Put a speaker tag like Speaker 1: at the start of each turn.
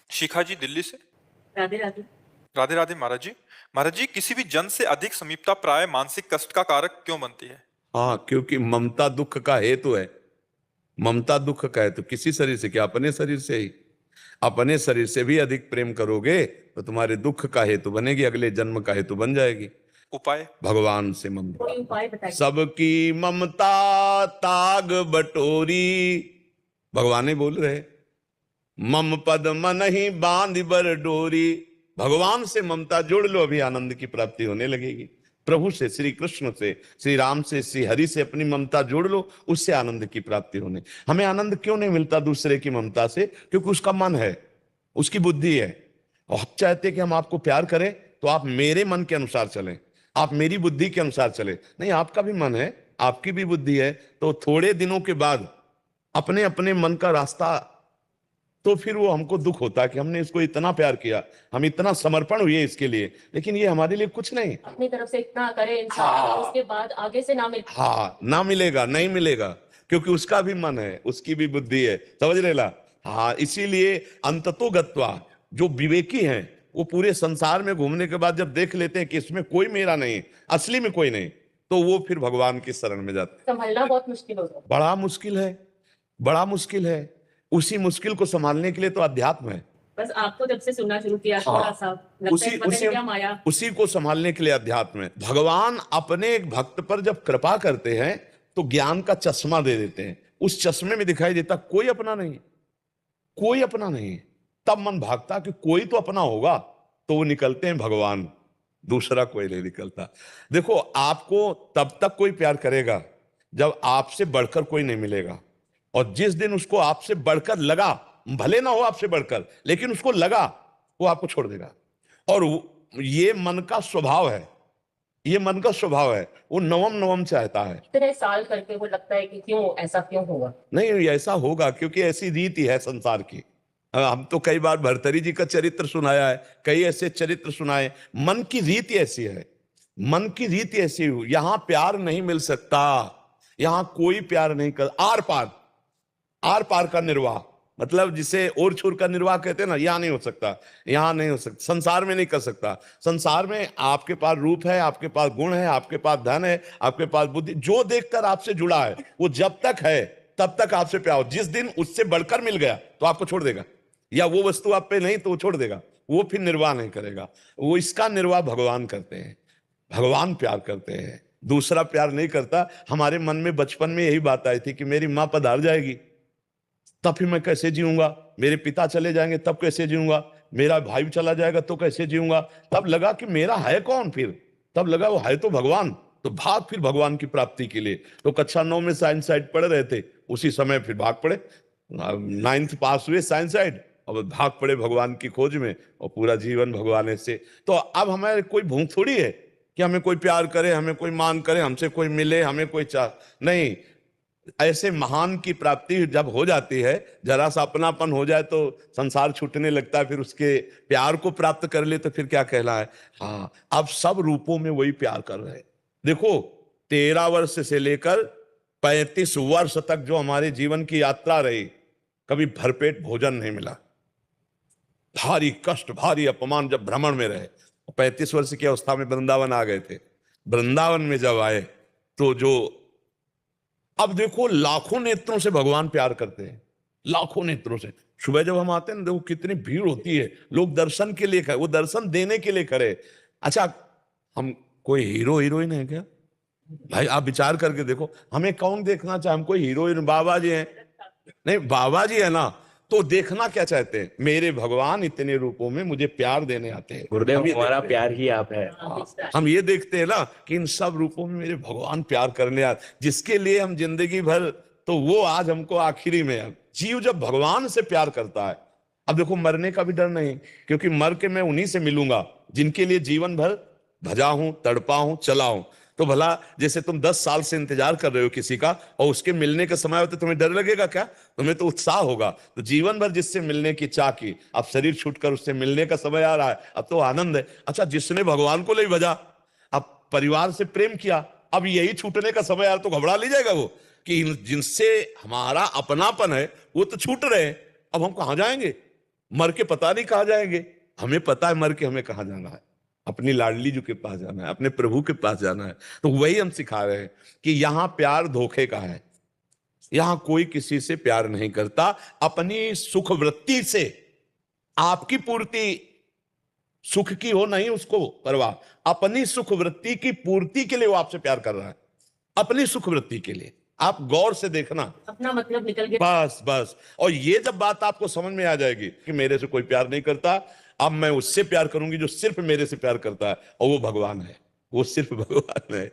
Speaker 1: शिखा जी दिल्ली से।
Speaker 2: राधे राधे।
Speaker 1: राधे राधे महाराज जी। महाराज जी, किसी भी जन से अधिक समीपता प्राय मानसिक कष्ट का कारक क्यों बनती है?
Speaker 3: हाँ, क्योंकि ममता दुख का हेतु है। ममता दुख का हेतु किसी शरीर से क्या, अपने शरीर से ही। अपने शरीर से भी अधिक प्रेम करोगे तो तुम्हारे दुख का हेतु बनेगी, अगले जन्म का हेतु बन जाएगी।
Speaker 1: उपाय?
Speaker 3: भगवान से ममता।
Speaker 2: कोई उपाय बताइए।
Speaker 3: सबकी ममता ताग बटोरी, भगवान ही बोल रहे। मम पद मन ही बांध बर डोरी। भगवान से ममता जोड़ लो, अभी आनंद की प्राप्ति होने लगेगी। प्रभु से, श्री कृष्ण से, श्री राम से, श्री हरि से अपनी ममता जोड़ लो, उससे आनंद की प्राप्ति होने। हमें आनंद क्यों नहीं मिलता दूसरे की ममता से? क्योंकि उसका मन है, उसकी बुद्धि है। और हम चाहते हैं कि हम आपको प्यार करें तो आप मेरे मन के अनुसार चलें, आप मेरी बुद्धि के अनुसार चलें। नहीं, आपका भी मन है, आपकी भी बुद्धि है, तो थोड़े दिनों के बाद अपने अपने मन का रास्ता, तो फिर वो हमको दुख होता है कि हमने इसको इतना प्यार किया, हम इतना समर्पण हुए इसके लिए, लेकिन ये हमारे लिए कुछ नहीं।
Speaker 2: अपनी तरफ से इतना करे इंसान,
Speaker 3: हाँ।
Speaker 2: उसके बाद आगे से ना मिले।
Speaker 3: हाँ, ना मिलेगा, नहीं मिलेगा, क्योंकि उसका भी मन है, उसकी भी बुद्धि है। समझ रहे ला? हाँ, इसीलिए अंततो गत्वा जो विवेकी हैं वो पूरे संसार में घूमने के बाद जब देख लेते हैं कि इसमें कोई मेरा नहीं, असली में कोई नहीं, तो वो फिर भगवान की शरण में जाते हैं।
Speaker 2: संभलना बहुत मुश्किल होता है।
Speaker 3: बड़ा मुश्किल है, बड़ा मुश्किल है। उसी मुश्किल को संभालने के लिए तो अध्यात्म है।
Speaker 2: बस आपको जब से सुनना शुरू किया
Speaker 3: हाँ,
Speaker 2: थोड़ा सा लगता
Speaker 3: उसी
Speaker 2: है पता नहीं क्या माया।
Speaker 3: उसी को संभालने के लिए अध्यात्म है। भगवान अपने एक भक्त पर जब कृपा करते हैं तो ज्ञान का चश्मा दे देते हैं। उस चश्मे में दिखाई देता कोई अपना नहीं, कोई अपना नहीं। तब मन भागता कि कोई तो अपना होगा, तो वो निकलते हैं भगवान, दूसरा कोई नहीं निकलता। देखो, आपको तब तक कोई प्यार करेगा जब आपसे बढ़कर कोई नहीं मिलेगा, और जिस दिन उसको आपसे बढ़कर लगा, भले ना हो आपसे बढ़कर, लेकिन उसको लगा, वो आपको छोड़ देगा। और ये मन का स्वभाव है, ये मन का स्वभाव है, वो नवम नवम चाहता है।
Speaker 2: इतने साल करके वो लगता है कि क्यों ऐसा क्यों हुआ।
Speaker 3: नहीं, ऐसा होगा क्योंकि ऐसी रीति है संसार की। हम तो कई बार भर्तरी जी का चरित्र सुनाया है, कई ऐसे चरित्र सुनाए। मन की रीति ऐसी है, मन की रीति ऐसी हुई। यहां प्यार नहीं मिल सकता, यहां कोई प्यार नहीं कर। आर पार, आर पार का निर्वाह, मतलब जिसे और छोर का निर्वाह कहते हैं ना, यहां नहीं हो सकता, यहां नहीं हो सकता, संसार में नहीं कर सकता। संसार में आपके पास रूप है, आपके पास गुण है, आपके पास धन है, आपके पास बुद्धि, जो देखकर आपसे जुड़ा है वो जब तक है तब तक आपसे प्यार हो। जिस दिन उससे बढ़कर मिल गया तो आपको छोड़ देगा, या वो वस्तु आप पे नहीं तो वो छोड़ देगा, वो फिर निर्वाह नहीं करेगा। वो इसका निर्वाह भगवान करते हैं, भगवान प्यार करते हैं, दूसरा प्यार नहीं करता। हमारे मन में बचपन में यही बात आई थी कि मेरी मां पधार जाएगी तब फिर मैं कैसे जीऊंगा, मेरे पिता चले जाएंगे तब कैसे जीऊंगा, मेरा भाई चला जाएगा तो कैसे जीऊंगा। तब लगा कि मेरा है कौन, फिर तब लगा वो है तो भगवान। तो भाग फिर भगवान की प्राप्ति के लिए। तो कक्षा 9 में साइंस साइड पढ़ रहे थे, उसी समय फिर भाग पड़े, 9th पास हुए साइंस साइड, और भाग पड़े भगवान की खोज में, और पूरा जीवन भगवान से। तो अब हमें कोई भूख थोड़ी है कि हमें कोई प्यार करे, हमें कोई मान करे, हमसे कोई मिले, हमें कोई चाह नहीं। ऐसे महान की प्राप्ति जब हो जाती है, जरा सा अपनापन हो जाए तो संसार छूटने लगता है। फिर उसके प्यार को प्राप्त कर ले तो फिर क्या कहला है। हाँ, अब सब रूपों में वही प्यार कर रहे हैं। देखो, 13 वर्ष से लेकर 35 वर्ष तक जो हमारे जीवन की यात्रा रही, कभी भरपेट भोजन नहीं मिला, भारी कष्ट, भारी अपमान। जब भ्रमण में रहे, 35 वर्ष की अवस्था में वृंदावन आ गए थे। वृंदावन में जब आए तो जो, अब देखो, लाखों नेत्रों से भगवान प्यार करते हैं, लाखों नेत्रों से। सुबह जब हम आते हैं ना, देखो कितनी भीड़ होती है, लोग दर्शन के लिए खड़े, वो दर्शन देने के लिए खड़े। अच्छा, हम कोई हीरो हीरोइन है क्या भाई? आप विचार करके देखो, हमें कौन देखना चाहे? हम कोई हीरोइन बाबा जी हैं? नहीं, बाबा जी है ना, तो देखना क्या चाहते हैं? मेरे भगवान इतने रूपों में मुझे प्यार देने आते हैं।
Speaker 4: गुरुदेव, हमारा प्यार ही आप है।
Speaker 3: हम ये देखते हैं ना कि इन सब रूपों में मेरे भगवान प्यार करने आते, जिसके लिए हम जिंदगी भर, तो वो आज हमको आखिरी में है। जीव जब भगवान से प्यार करता है, अब देखो, मरने का भी डर नहीं, क्योंकि मर के मैं उन्हीं से मिलूंगा जिनके लिए जीवन भर भजा हूं, तड़पा हूं, चला हूं। तो भला जैसे तुम 10 साल से इंतजार कर रहे हो किसी का, और उसके मिलने का समय होता है, तुम्हें डर लगेगा क्या? तुम्हें तो उत्साह होगा। तो जीवन भर जिससे मिलने की चाह की, अब शरीर छूटकर उससे मिलने का समय आ रहा है, अब तो आनंद है। अच्छा, जिसने भगवान को नहीं भजा, अब परिवार से प्रेम किया, अब यही छूटने का समय आ रहा, तो घबरा ले जाएगा वो कि जिनसे हमारा अपनापन है वो तो छूट रहे हैं, अब हम कहां जाएंगे? मर के पता नहीं कहाँ जाएंगे। हमें पता है मर के हमें कहाँ जाना है, अपनी लाडली जी के पास जाना है, अपने प्रभु के पास जाना है। तो वही हम सिखा रहे हैं कि यहां प्यार धोखे का है, यहां कोई किसी से प्यार नहीं करता। अपनी सुख वृत्ति से आपकी पूर्ति सुख की हो नहीं उसको परवाह, अपनी सुख वृत्ति की पूर्ति के लिए वो आपसे प्यार कर रहा है, अपनी सुख वृत्ति के लिए। आप गौर से देखना,
Speaker 2: अपना मतलब निकल गया।
Speaker 3: बस बस। और ये जब बात आपको समझ में आ जाएगी कि मेरे से कोई प्यार नहीं करता, अब मैं उससे प्यार करूंगी जो सिर्फ मेरे से प्यार करता है, और वो भगवान है, वो सिर्फ भगवान है।